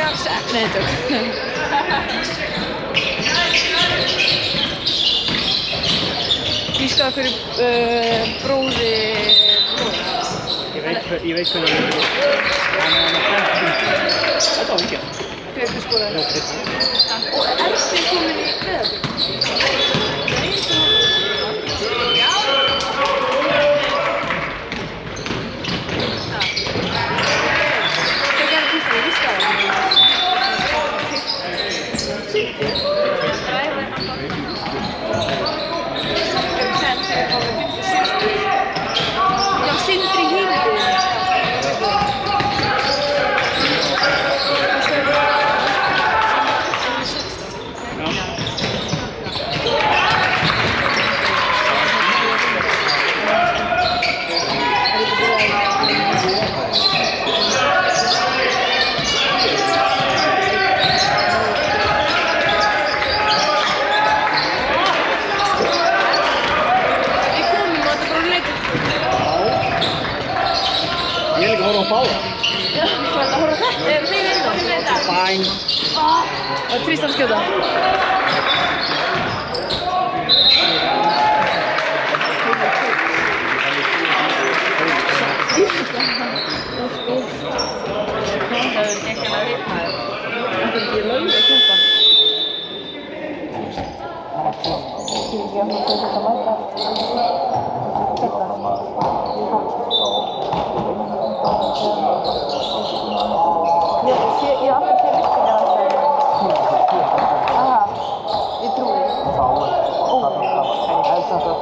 Kanske. Nej, inte. Vi ska för bróði. Ég veit hvernig það er. Þetta var ekki. Greiðsluskóla. Já, Kristján. Og ertu komin í Breiðablik? Já. Hvað gerði þú fyrir Ísland? Sýndi. Já, Sindri Hýnbúinn. Ég er líka að horfa á báða. Já, hvað er það að horfa á þetta? Þeir eru inn á þetta. Bæn. Það er Tristan að skjóta. Það er ekki að vita. Það er ekki lögðu að kempa. Ég har alltaf séð listinni á þessu. Aha, ég trúi því. En ég held samt að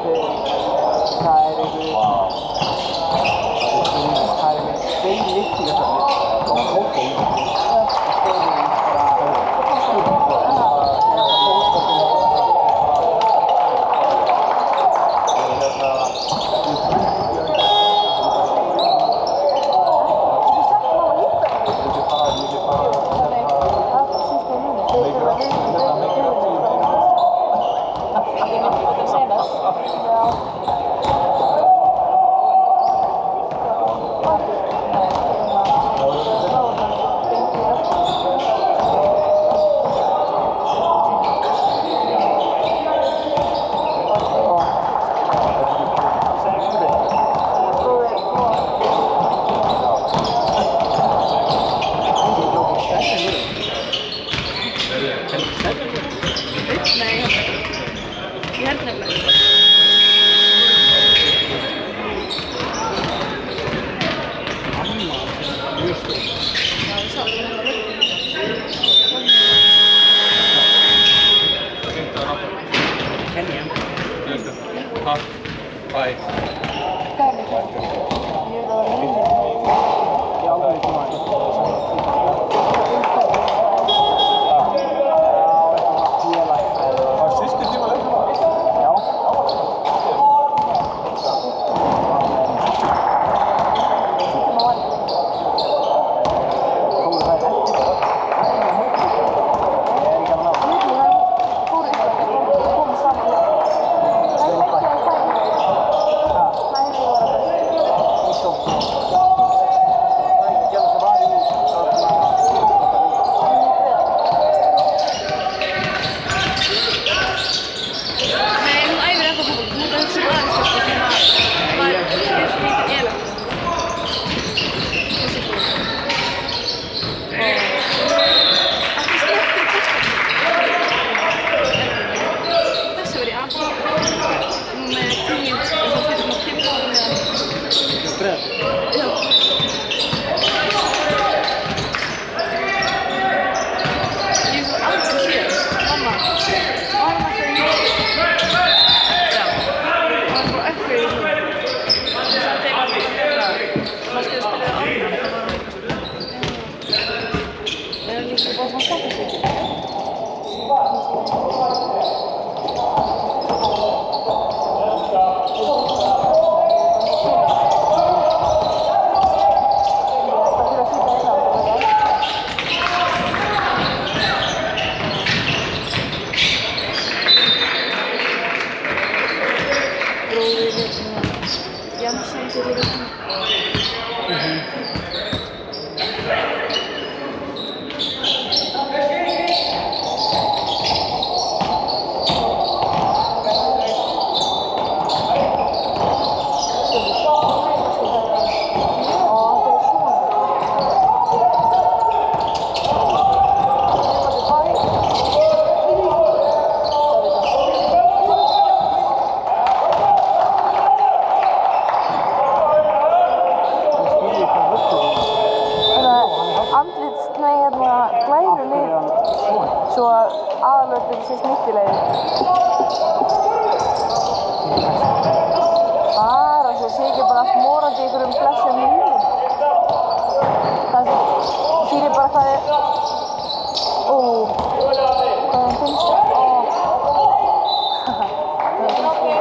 það er með tveir listingasafnir og hókó. Þetta er nei, hérna, glæru Af hverju er lit. hann svona? Svo að aðalvöldin sé snirtilegir. Bara svo sé ekki bara allt morandi í einhverjum flessum lífum. Það þýðir bara hvað er... Ó, hvað þeim finnst það? Ó. Hvað þeim finnst það?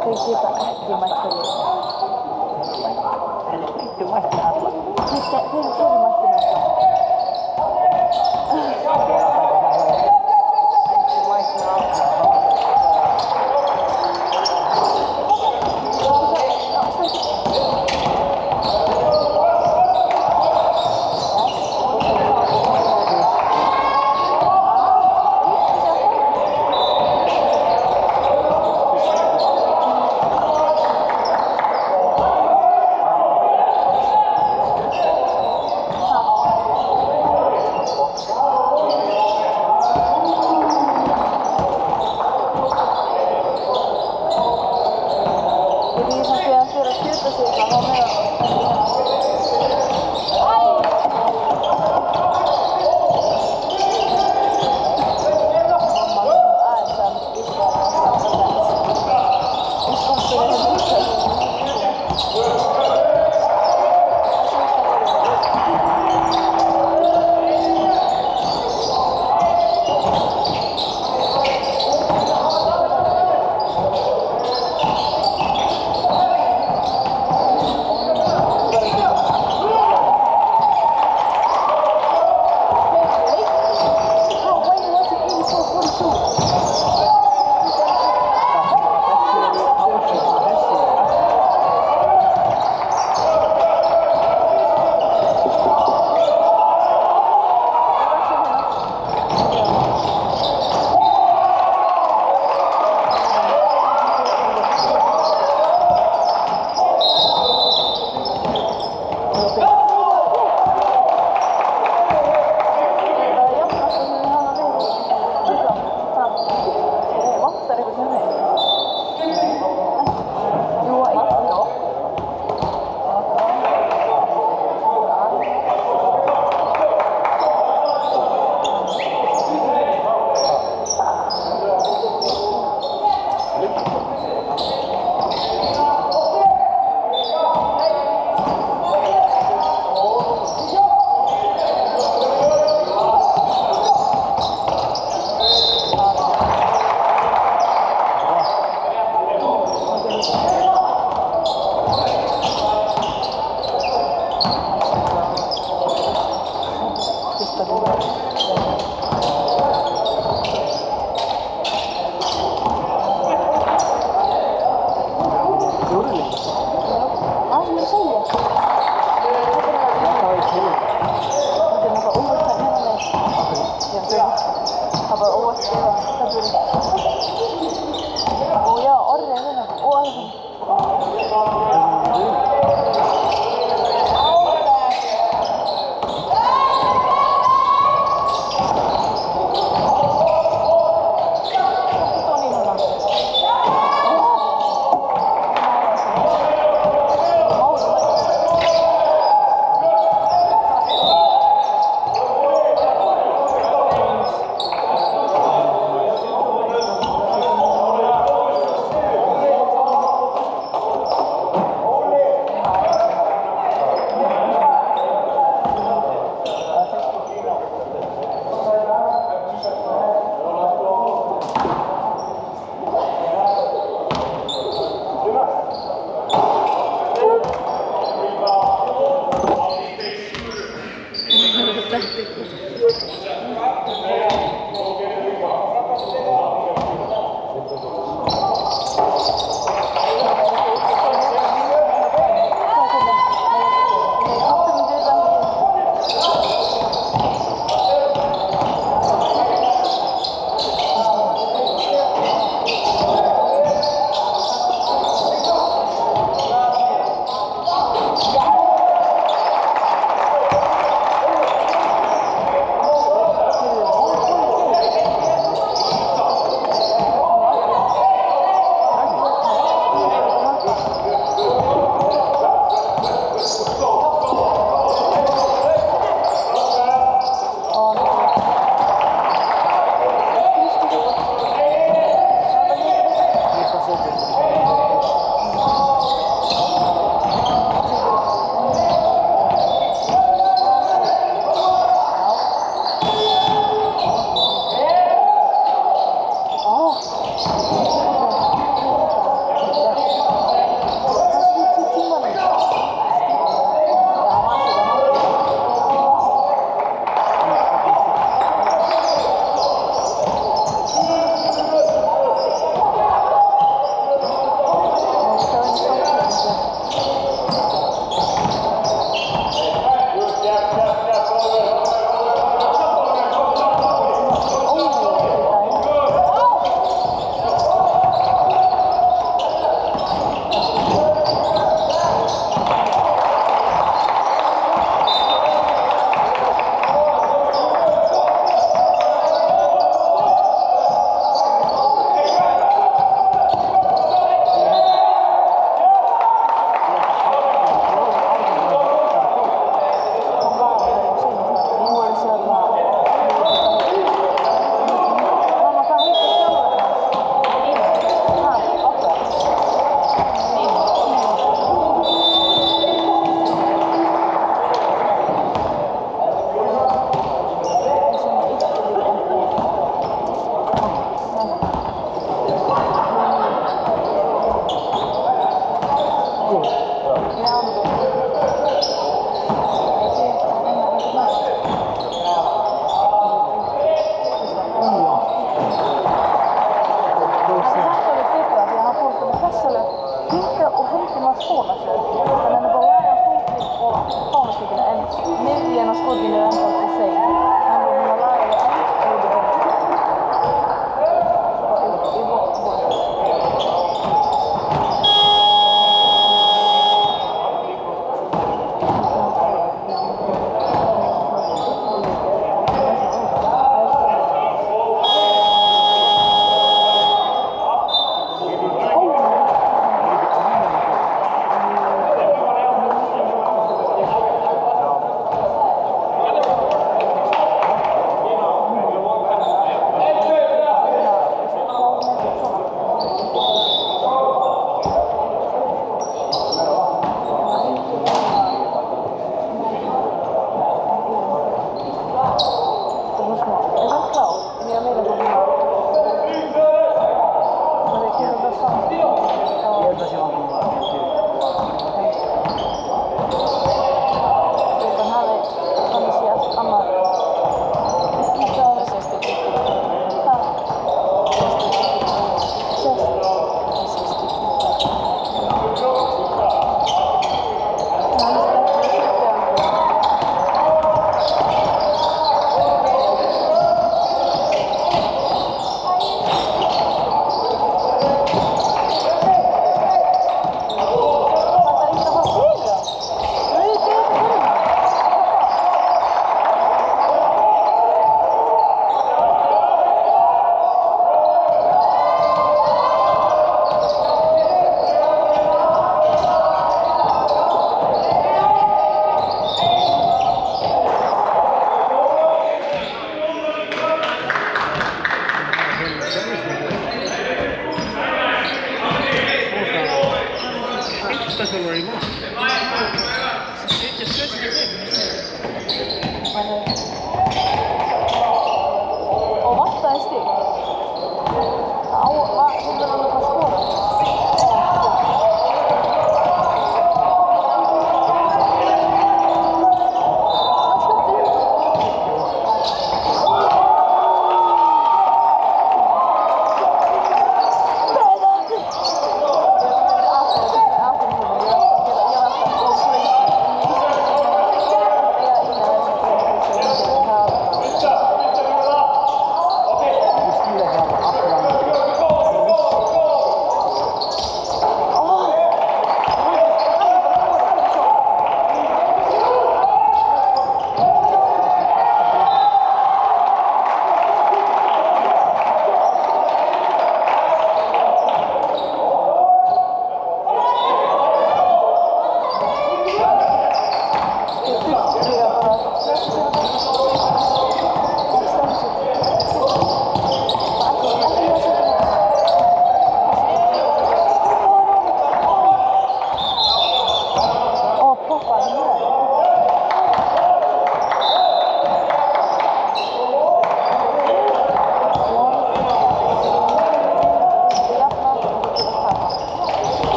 Þau geta ekki mætt fyrir. En þú mætti alla. Þeir eru mætti með það. Þú mætti alla.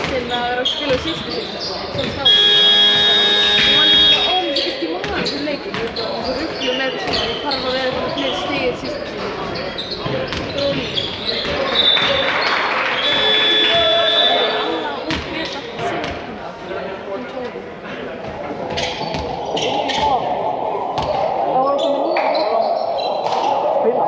til að vera að spila sýstu sinni sem stáði. Hún var líka bara ómikið ekki maður fyrir leikinn. Og svo rugglu með því að ég þarf að vera eitthvað fleiri stigið sýstu sinni. Þetta var lítið. Anna og Greta Sigurðardóttir. Hún tóði. Það var ekki með nýja leikinn. Spila?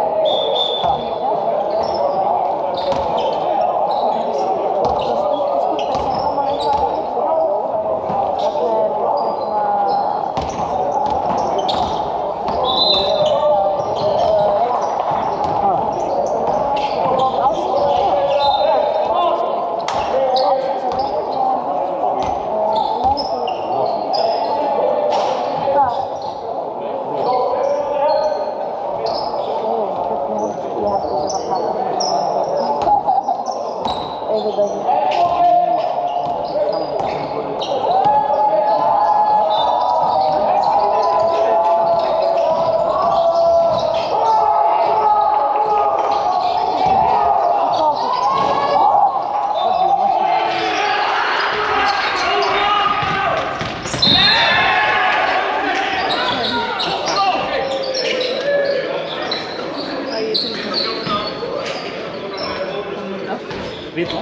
Vita?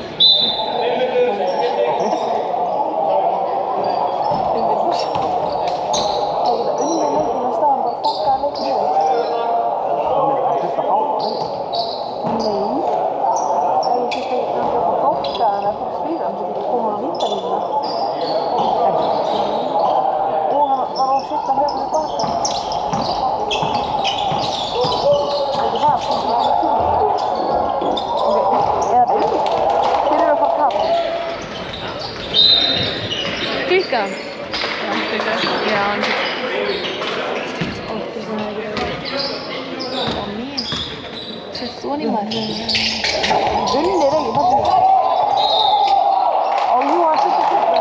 Klikka? Já, klikka. Já, hann ótti sem það ekki á mér. Sett þú hann í maður? Unnir ekki, það er Ó, jú, hann settur klikka.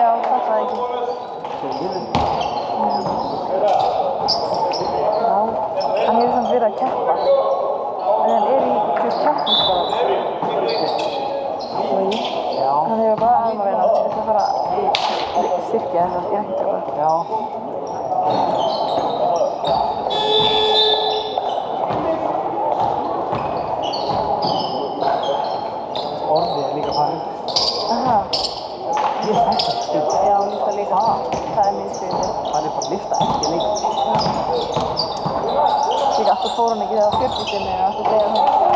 Já, það var ekki. Já, hann hefur samt verið að keppa. En hann er í hvers keppnisbara. Hann hefur bara alveg nátt. Ég ætla að fara að styrkja þess að ég ekki tökla. Já. Orðið er líka farið. Aha. Ég þetta stuð. Já, líka líka. Það er mjög stuðið. Það er bara að lifta ekki leik. Líka alltaf fór hann ekki þegar á 40 sinni en alltaf þegar hann